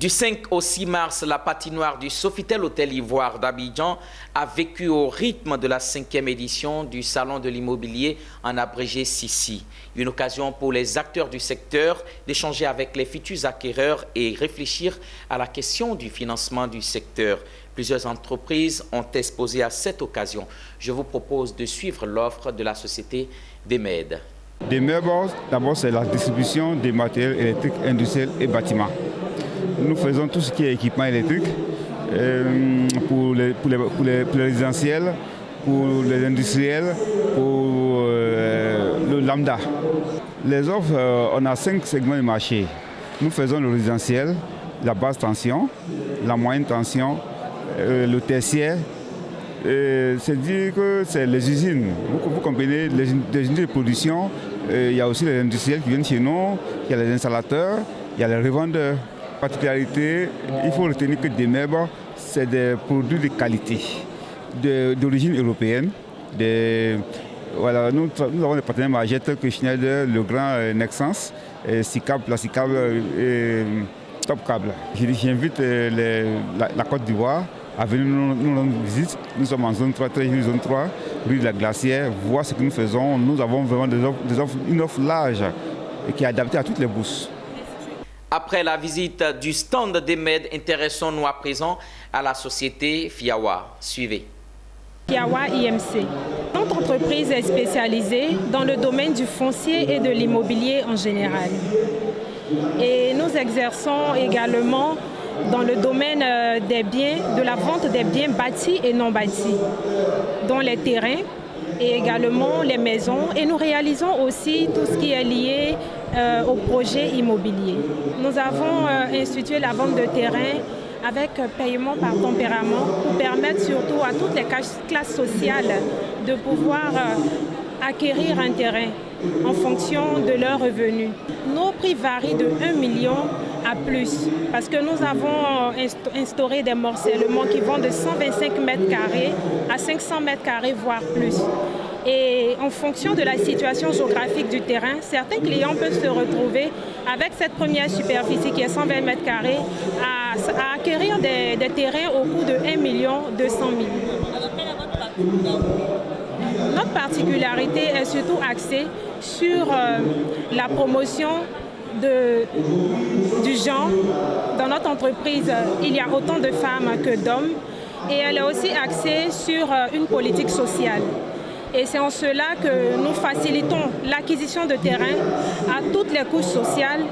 Du 5 au 6 mars, la patinoire du Sofitel Hôtel Ivoire d'Abidjan a vécu au rythme de la 5e édition du Salon de l'immobilier en abrégé Sissi. Une occasion pour les acteurs du secteur d'échanger avec les futurs acquéreurs et réfléchir à la question du financement du secteur. Plusieurs entreprises ont exposé à cette occasion. Je vous propose de suivre l'offre de la société DEMED. DEMED, d'abord, c'est la distribution des matériels électriques, industriels et bâtiments. Nous faisons tout ce qui est équipement électrique pour les résidentiels, pour les industriels, pour le lambda. Les offres, on a 5 segments de marché. Nous faisons le résidentiel, la basse tension, la moyenne tension, le tertiaire. C'est-à-dire que c'est les usines. Vous comprenez, les usines de production, il y a aussi les industriels qui viennent chez nous, il y a les installateurs, il y a les revendeurs. Particularité, il faut retenir que DEMED, c'est des produits de qualité, d'origine européenne. Voilà, nous avons des partenaires majeurs que Schneider, le grand Nexans, SICAB, Plasticab et Topcable. J'invite la Côte d'Ivoire à venir nous rendre visite. Nous sommes en zone 3, très zone 3, rue de la Glacière, voir ce que nous faisons. Nous avons vraiment une offre large et qui est adaptée à toutes les bourses. Après la visite du stand DEMED, intéressons-nous à présent à la société Fiawa. Suivez. Fiawa IMC. Notre entreprise est spécialisée dans le domaine du foncier et de l'immobilier en général. Et nous exerçons également dans le domaine des biens, de la vente des biens bâtis et non bâtis, dont les terrains et également les maisons. Et nous réalisons aussi tout ce qui est lié au projet immobilier. Nous avons institué la vente de terrain avec paiement par tempérament pour permettre surtout à toutes les classes sociales de pouvoir acquérir un terrain en fonction de leurs revenus. Nos prix varient de 1 million à plus parce que nous avons instauré des morcellements qui vont de 125 mètres carrés à 500 mètres carrés, voire plus. Et en fonction de la situation géographique du terrain, certains clients peuvent se retrouver avec cette première superficie qui est 120 mètres carrés à acquérir des terrains au coût de 1 200 000. Notre particularité est surtout axée sur la promotion du genre. Dans notre entreprise, il y a autant de femmes que d'hommes et elle est aussi axée sur une politique sociale. Et c'est en cela que nous facilitons l'acquisition de terrain à toutes les couches sociales